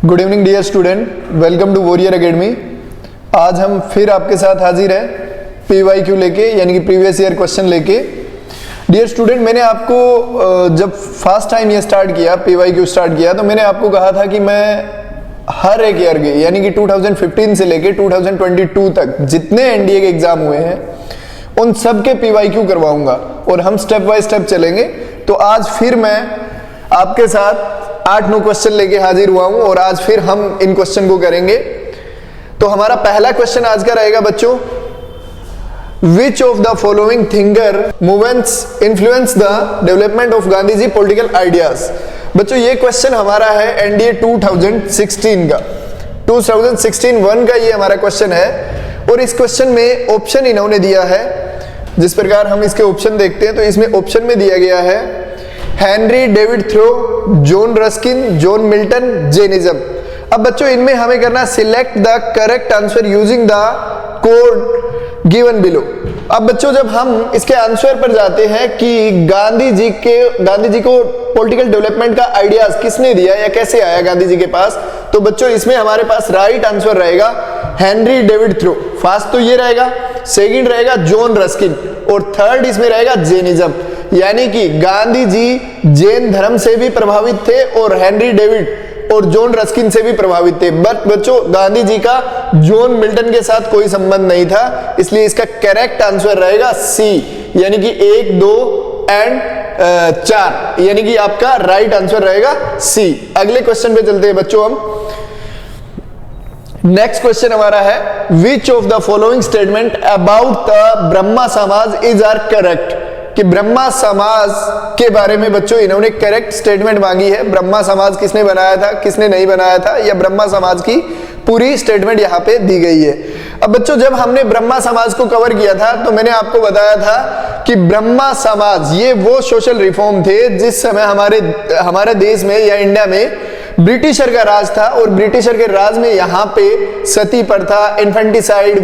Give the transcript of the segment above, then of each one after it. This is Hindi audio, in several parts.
Good evening dear student, welcome to Warrior Academy. आज हम फिर आपके साथ हाजिर हैं PYQ लेके, यानी कि प्रीवियस ईयर क्वेश्चन लेके। डियर स्टूडेंट, मैंने आपको जब फर्स्ट टाइम ये स्टार्ट किया, PYQ स्टार्ट किया, तो मैंने आपको कहा था कि मैं हर एक ईयर के, यानी कि 2015 से लेके 2022 तक जितने NDA के एग्जाम हुए हैं उन सब के PYQ करवाऊंगा और हम स्टेप बाय स्टेप चलेंगे। तो आज फिर मैं आपके साथ 8-9 क्वेश्चन लेके हाजिर हुआ हूं और आज फिर हम इन क्वेश्चन को करेंगे। तो हमारा पहला क्वेश्चन आज का रहेगा बच्चों, which of the following thinker movements influence the development of Gandhi ji political ideas. बच्चों ये क्वेश्चन हमारा है NDA 2016 का, 2016-1 का ये हमारा क्वेश्चन है। और इस क्वेश्चन में ऑप्शन इन्होंने दिया है, जिस प्रकार हम इसके ऑप्शन देखते हैं तो इसमें ऑप्शन में दिया गया है Henry David Thoreau, John Ruskin, John Milton, Jainism. अब बच्चों इनमें हमें करना select the correct answer using the code given below. अब बच्चों जब हम इसके आंसर पर जाते हैं कि गांधी जी को पॉलिटिकल डेवलपमेंट का आइडियाज किसने दिया या कैसे आया गांधी जी के पास, तो बच्चों इसमें हमारे पास राइट आंसर रहेगा हेनरी डेविड थ्रो। फर्स्ट तो ये रहेगा, सेकंड रहेगा जॉन रस्किन और थर्ड इसमें रहेगा जैनिज्म। यानी कि गांधी जी जैन धर्म से भी प्रभावित थे और हेनरी डेविड और जॉन रस्किन से भी प्रभावित थे। बट बच्चों गांधी जी का जॉन मिल्टन के साथ कोई संबंध नहीं था, इसलिए इसका करेक्ट आंसर रहेगा सी, यानी कि 1, 2 एंड 4, यानी कि आपका राइट आंसर रहेगा सी। अगले क्वेश्चन पे चलते हैं बच्चों हम। नेक्स्ट क्वेश्चन हमारा है which of the following statement about the Brahmo समाज इज आर करेक्ट। कि ब्रह्मा समाज के बारे में बच्चों इन्होंने करेक्ट स्टेटमेंट मांगी है। ब्रह्मा समाज किसने बनाया था, किसने नहीं बनाया था, या ब्रह्मा समाज की पूरी स्टेटमेंट यहाँ पे दी गई है। अब बच्चों जब हमने ब्रह्मा समाज को कवर किया था तो मैंने आपको बताया था कि ब्रह्मा समाज ये वो सोशल रिफॉर्म थे जिस समय हमारे देश में या इंडिया में ब्रिटिशर का राज था और ब्रिटिशर के राज में यहाँ पे सती प्रथा, इन्फेंटिसाइड,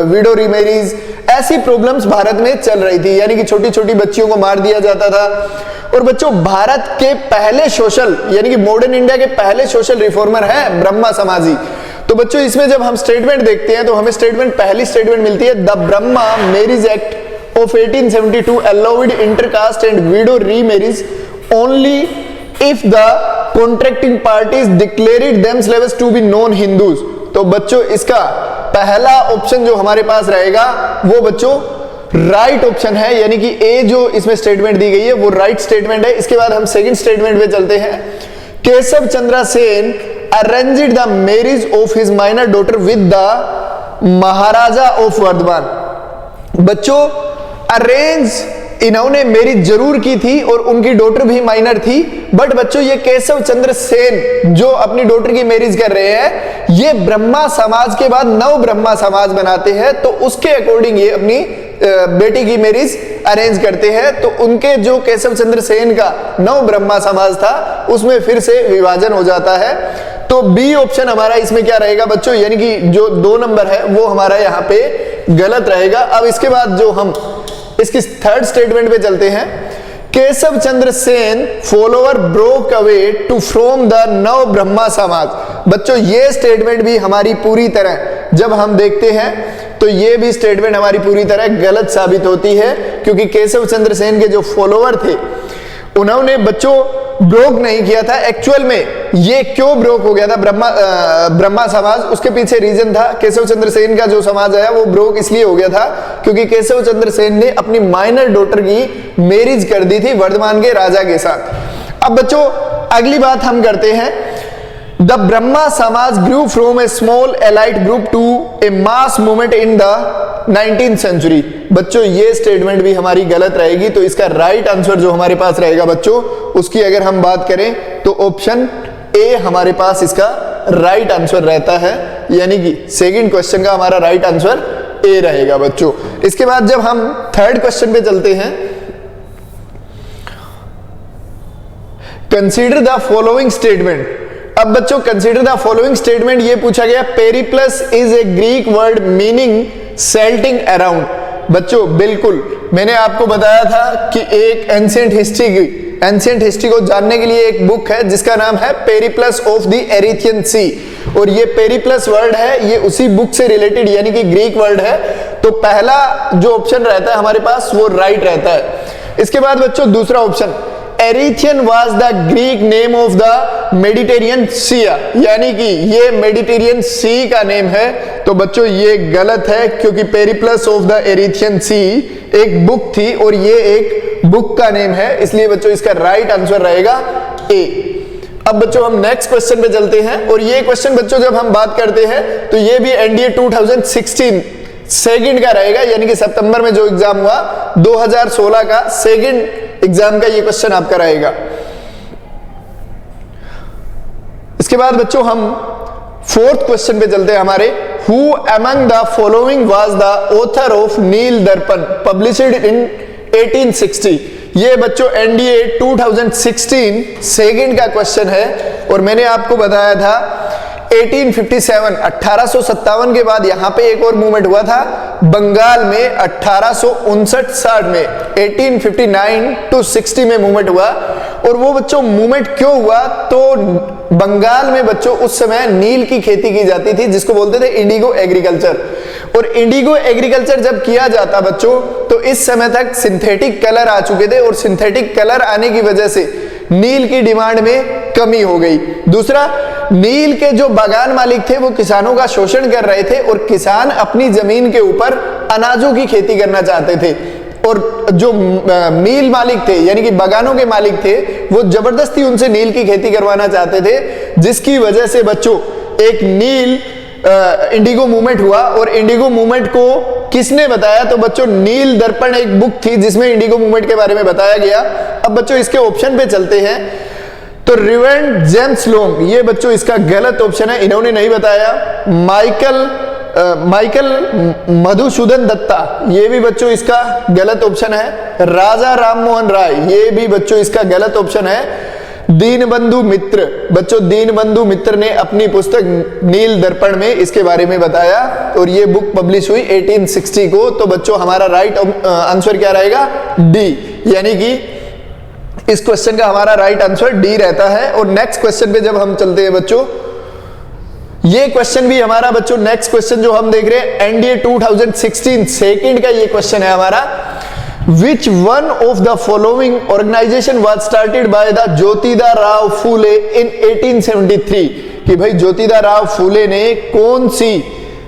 विडो रीमैरिज, ऐसी प्रॉब्लम्स भारत में चल रही थी, यानी कि छोटी छोटी बच्चियों को मार दिया जाता था। और बच्चों भारत के पहले सोशल, यानी कि मॉडर्न इंडिया के पहले सोशल रिफॉर्मर है ब्रह्मा समाजी। तो बच्चों इसमें जब हम स्टेटमेंट देखते हैं तो हमें पहली स्टेटमेंट मिलती है the Brahmo Marriage Act of 1872 allowed intercaste and widow remarriage only if the contracting parties declared themselves to be non Hindus. तो बच्चों इसका पहला ऑप्शन जो हमारे पास रहेगा वो बच्चों राइट ऑप्शन है, यानी कि ए जो इसमें स्टेटमेंट दी गई है वो राइट स्टेटमेंट है। इसके बाद हम सेकंड स्टेटमेंट पे चलते हैं। Keshav Chandra Sen arranged the marriage of his minor daughter with the Maharaja of Vardhaman. बच्चों अरेंज इन्होंने मैरिज जरूर की थी और उनकी डॉटर भी माइनर थी, बट बच्चों ये केशव चंद्र सेन जो अपनी डॉटर की मैरिज कर रहे हैं ये ब्रह्मा समाज के बाद नव ब्रह्मा समाज बनाते हैं, तो उसके अकॉर्डिंग ये अपनी बेटी की मैरिज अरेंज करते हैं। तो उनके जो केशव चंद्र सेन का नव ब्रह्मा समाज था उसमें फिर से विभाजन हो जाता है। तो बी ऑप्शन हमारा इसमें क्या रहेगा बच्चों, यानी कि जो 2 नंबर है वो हमारा यहाँ पे गलत रहेगा। अब इसके बाद जो हम इसकी थर्ड स्टेटमेंट पे चलते हैं। Keshav Chandra Sen follower broke away to from the Nav Brahmo समाज। बच्चों ये स्टेटमेंट भी हमारी पूरी तरह जब हम देखते हैं तो ये भी स्टेटमेंट हमारी पूरी तरह गलत साबित होती है, क्योंकि केशव चंद्र सेन के जो फॉलोअर थे उन्होंने बच्चों ब्रोक नहीं किया था। एक्चुअल में ये क्यों ब्रोक हो गया था ब्रह्मा समाज, उसके पीछे रीजन था केशव चंद्र सेन का जो समाज आया वो ब्रोक इसलिए हो गया था क्योंकि केशव चंद्र सेन ने अपनी माइनर डॉटर की मैरिज कर दी थी वर्धमान के राजा के साथ। अब बच्चों अगली बात हम करते हैं। The Brahmo Samaj grew from a small elite group to a mass movement in the 19th century. बच्चों ये स्टेटमेंट भी हमारी गलत रहेगी, तो इसका राइट आंसर जो हमारे पास रहेगा बच्चों उसकी अगर हम बात करें तो ऑप्शन ए हमारे पास इसका राइट आंसर रहता है, यानी कि सेकंड क्वेश्चन का हमारा राइट आंसर ए रहेगा बच्चों। इसके बाद जब हम थर्ड क्वेश्चन पे चलते हैं, कंसीडर द फॉलोइंग स्टेटमेंट। अब बच्चों कंसीडर द फॉलोइंग स्टेटमेंट ये पूछा गया, Periplus is a Greek word meaning silting around. बच्चों बिल्कुल मैंने आपको बताया था कि एक एंशिएंट हिस्ट्री की एंशिएंट हिस्ट्री को जानने के लिए एक बुक है जिसका नाम है पेरिप्लस ऑफ द एरिथियन सी, और ये पेरिप्लस वर्ड है ये उसी बुक से रिलेटेड यानी कि ग्रीक वर्ड है। तो पहला जो ऑप्शन रहता है हमारे पास वो राइट रहता है। इसके बाद बच्चों दूसरा option, Erythraean was the Greek name of the Mediterranean sea, यानी कि ये मेडिटेरियन सी का नेम है। तो बच्चों ये गलत है क्योंकि पेरिप्लस ऑफ द एरिथियन सी एक बुक थी और ये एक बुक का नेम है, इसलिए बच्चों इसका राइट आंसर रहेगा ए। अब बच्चों हम नेक्स्ट क्वेश्चन पे चलते हैं, और ये क्वेश्चन बच्चों जब हम बात करते हैं तो ये भी एनडीए 2016 सेकंड का रहेगा, यानी कि सितंबर में जो एग्जाम हुआ 2016 का सेकंड एग्जाम का ये क्वेश्चन आपका रहेगा। इसके बाद बच्चों हम फोर्थ क्वेश्चन पे चलते हैं हमारे, who among the following was the author of Neel Darpan published इन 1860। ये बच्चों एनडीए 2016 सेकंड का क्वेश्चन है, और मैंने आपको बताया था 1857 1857 के बाद यहां पे एक और मूवमेंट हुआ था बंगाल में 1859-60 में, 1859 टू 60 में मूवमेंट हुआ। और वो बच्चों मूवमेंट क्यों हुआ, तो बंगाल में बच्चों उस समय नील की खेती की जाती थी जिसको बोलते थे इंडिगो एग्रीकल्चर, और इंडिगो एग्रीकल्चर जब किया जाता बच्चों तो इस समय तक सिंथेटिक कलर आ चुके थे, और सिंथेटिक कलर आने की वजह से नील की डिमांड में कमी हो गई। दूसरा, नील के जो बागान मालिक थे वो किसानों का शोषण कर रहे थे, और किसान अपनी जमीन के ऊपर अनाजों की खेती करना चाहते थे, और जो मील मालिक थे यानी कि बागानों के मालिक थे वो जबरदस्ती उनसे नील की खेती करवाना चाहते थे, जिसकी वजह से बच्चों एक नील इंडिगो मूवमेंट हुआ। और इंडिगो मूवमेंट को किसने बताया, तो बच्चों नील दर्पण एक बुक थी जिसमें इंडिगो मूवमेंट के बारे में बताया गया। अब बच्चों इसके ऑप्शन पे चलते हैं, तो रिवेंट जेम्स लोंग ये बच्चों इसका गलत ऑप्शन है, इन्होंने नहीं बताया। माइकल मधुसूदन दत्ता ये भी बच्चों इसका गलत ऑप्शन है। राजा राममोहन राय ये भी बच्चों इसका गलत ऑप्शन है। दीनबंधु मित्र, बच्चों दीनबंधु मित्र ने अपनी पुस्तक नील दर्पण में इसके बारे में बताया, और ये बुक पब्लिश हुई 1860 को। तो बच्चों हमारा राइट आंसर क्या रहेगा, डी, यानी कि इस क्वेश्चन का हमारा राइट आंसर डी रहता है। और नेक्स्ट क्वेश्चन पे जब हम चलते हैं बच्चों, ये क्वेश्चन भी हमारा बच्चों नेक्स्ट क्वेश्चन जो हम देख रहे हैं एनडीए 2016 सेकंड का ये क्वेश्चन है हमारा, Which one of the following organization was started by the ज्योतिदा Rao Phule in 1873? कि भाई ज्योतिदा राव फूले ने कौन सी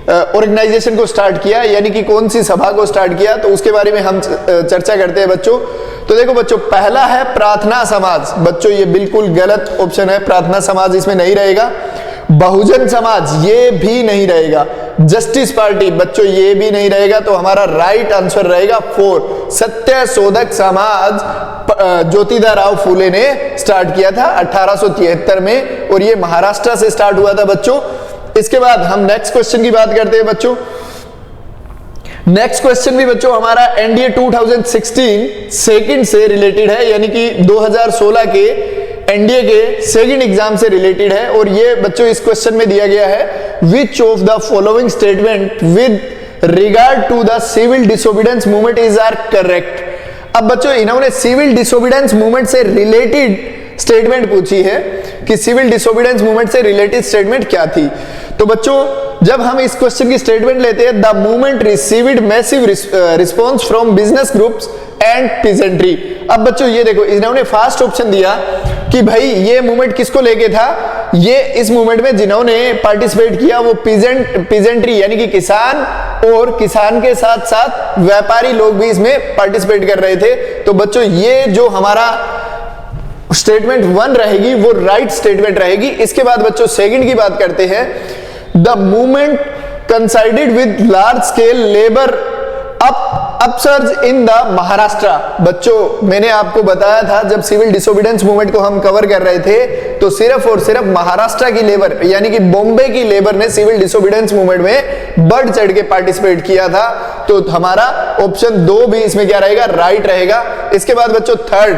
ऑर्गेनाइजेशन को स्टार्ट किया, यानी कि कौन सी सभा को स्टार्ट किया, तो उसके बारे में हम चर्चा करते हैं बच्चों। तो देखो बच्चों पहला है प्रार्थना समाज, बच्चों ये बिल्कुल गलत ऑप्शन है, प्रार्थना समाज इसमें नहीं रहेगा। बहुजन समाज ये भी नहीं रहेगा। जस्टिस पार्टी बच्चों ये भी नहीं रहेगा। तो हमारा राइट आंसर रहेगा 4, सत्य शोधक समाज ज्योतिदा राव फूले ने स्टार्ट किया था 1873 में, और ये महाराष्ट्र से स्टार्ट हुआ था बच्चों। इसके बाद हम नेक्स्ट क्वेश्चन की बात करते हैं बच्चों। नेक्स्ट क्वेश्चन भी बच्चों हमारा एनडीए 2016 सेकंड से रिलेटेड है, यानी कि 2016 के एनडीए के सेकंड एग्जाम से रिलेटेड है। और ये बच्चों इस क्वेश्चन में दिया गया है, which of the following statement with regard to the civil disobedience movement is are correct. अब बच्चों इन्होंने सिविल डिसोबीडियंस मूवमेंट से रिलेटेड स्टेटमेंट पूछी है कि सिविल डिसोबीडियंस मूवमेंट से रिलेटेड स्टेटमेंट क्या थी। तो बच्चों जब हम इस क्वेश्चन की स्टेटमेंट लेते हैं, the movement received massive response from business groups and peasantry. अब बच्चों ये देखो इन्होंने फर्स्ट ऑप्शन दिया कि भाई ये मूवमेंट किसको लेके था, ये इस मूवमेंट में जिन्होंने पार्टिसिपेट किया वो पीजेंट्री यानी कि किसान, और किसान के साथ साथ व्यापारी लोग भी इसमें पार्टिसिपेट कर रहे थे। तो बच्चों ये जो हमारा स्टेटमेंट 1 रहेगी वो राइट स्टेटमेंट रहेगी। इसके बाद बच्चों सेकंड की बात करते हैं, the movement coincided with large scale labour upsurge in the Maharashtra. बच्चों मैंने आपको बताया था जब सिविल डिसोबीडियंस मूवमेंट को हम कवर कर रहे थे तो सिर्फ और सिर्फ महाराष्ट्र की लेबर यानी कि बॉम्बे की लेबर ने सिविल डिसोबीडियंस मूवमेंट में बढ़ चढ़ के पार्टिसिपेट किया था। तो हमारा ऑप्शन 2 भी इसमें क्या रहेगा, राइट रहेगा। इसके बाद बच्चों third,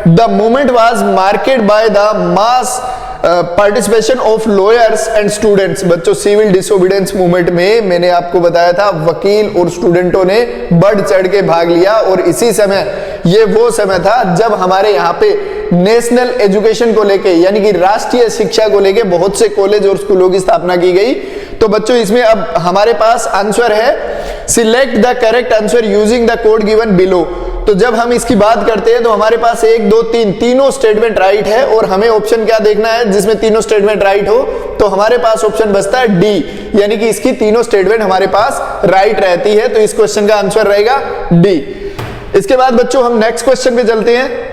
the movement was marked by the mass participation of lawyers and students. बच्चों सिविल डिसोबीडियंस मूवमेंट में मैंने आपको बताया था वकील और स्टूडेंटों ने बढ़ चढ़ के भाग लिया, और इसी समय ये वो समय था जब हमारे यहाँ पे नेशनल एजुकेशन को लेके यानी कि राष्ट्रीय शिक्षा को लेके बहुत से कॉलेज और स्कूलों की स्थापना की गई। तो बच्चों इसमें अब हमारे पास आंसर है select the correct answer using the code given below. तो जब हम इसकी बात करते हैं तो हमारे पास 1 2 3 तीनों स्टेटमेंट राइट है और हमें ऑप्शन क्या देखना है जिसमें तीनों स्टेटमेंट राइट हो। तो हमारे पास ऑप्शन बचता है डी, यानी कि इसकी तीनों स्टेटमेंट हमारे पास राइट रहती है। तो इस क्वेश्चन का आंसर रहेगा डी। इसके बाद बच्चों हम नेक्स्ट क्वेश्चन पे चलते हैं।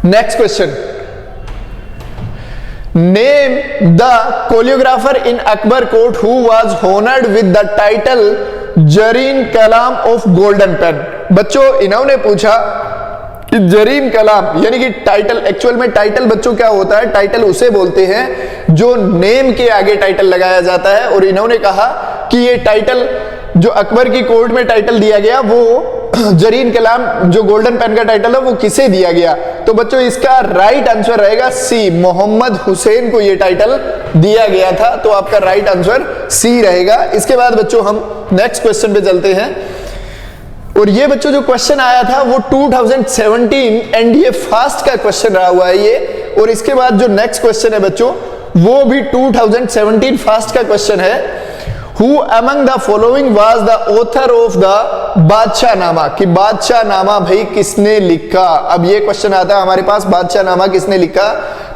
Next question, name the choreographer in Akbar court who was honoured with the title Zarrin Kalam of golden pen. बच्चों इन्होंने पूछा कि जरीन कलाम यानी कि टाइटल, एक्चुअल में टाइटल बच्चों क्या होता है, टाइटल उसे बोलते हैं जो नेम के आगे टाइटल लगाया जाता है। और इन्होंने कहा कि ये टाइटल जो अकबर की कोर्ट में टाइटल दिया गया वो जरीन कलाम जो गोल्डन पेन का टाइटल है वो किसे दिया गया। तो बच्चों इसका राइट आंसर रहेगा सी, मोहम्मद हुसैन को ये टाइटल दिया गया था। तो आपका राइट आंसर सी रहेगा। इसके बाद बच्चों हम नेक्स्ट क्वेश्चन पे चलते हैं। और ये बच्चों जो क्वेश्चन आया था वो 2017 एनडीए फास्ट का क्वेश्चन रहा हुआ है ये। और इसके बाद जो नेक्स्ट क्वेश्चन है बच्चों वो भी 2017 फास्ट का क्वेश्चन है। Who among the following was the author of the बादशाहनामा, कि बादशाहनामा भाई किसने लिखा। अब ये क्वेश्चन आता है हमारे पास, बादशाहनामा किसने लिखा।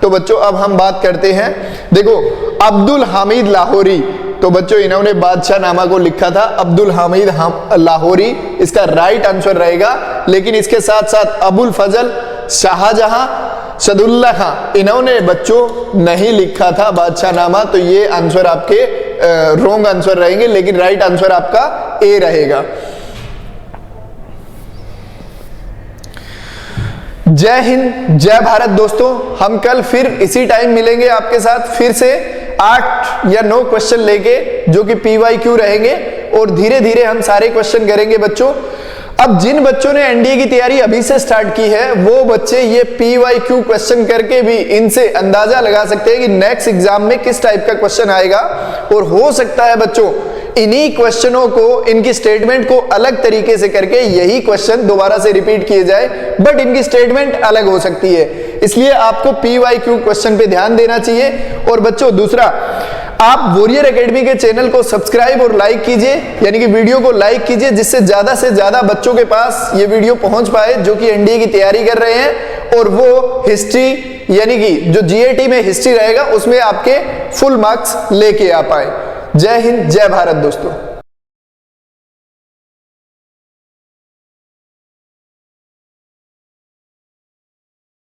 तो बच्चों अब हम बात करते हैं, देखो अब्दुल हामिद लाहौरी। तो बच्चों इन्होंने बादशाहनामा को लिखा था अब्दुल हामिद लाहौरी, इसका राइट आंसर रहेगा। लेकिन इसके साथ साथ अबुल फजल, शाहजहां, सदुल्ला खां इन्होंने बच्चों नहीं लिखा था बादशाहनामा। तो ये आंसर आपके रॉन्ग आंसर रहेंगे, लेकिन राइट आंसर आपका ए रहेगा। जय हिंद, जय भारत दोस्तों। हम कल फिर इसी टाइम मिलेंगे आपके साथ, फिर से 8 या 9 क्वेश्चन लेके जो कि PYQ रहेंगे और धीरे धीरे हम सारे क्वेश्चन करेंगे बच्चों। अब जिन बच्चों ने एनडीए की तैयारी अभी से स्टार्ट की है वो बच्चे ये PYQ क्वेश्चन करके भी इनसे अंदाजा लगा सकते हैं कि नेक्स्ट एग्जाम में किस टाइप का क्वेश्चन आएगा। और हो सकता है बच्चों इन्हीं क्वेश्चनों को, इनकी स्टेटमेंट को अलग तरीके से करके यही क्वेश्चन दोबारा से रिपीट किए जाए, बट इनकी स्टेटमेंट अलग हो सकती है। इसलिए आपको PYQ क्वेश्चन पे ध्यान देना चाहिए। और बच्चों दूसरा, आप वॉरियर एकेडमी के चैनल को सब्सक्राइब और लाइक कीजिए, यानी कि वीडियो को लाइक कीजिए जिससे ज्यादा से ज्यादा बच्चों के पास ये वीडियो पहुंच पाए जो कि एनडीए की तैयारी कर रहे हैं। और वो हिस्ट्री यानी कि जो जीएटी में हिस्ट्री रहेगा उसमें आपके फुल मार्क्स लेके आ पाए। जय हिंद, जय भारत दोस्तों।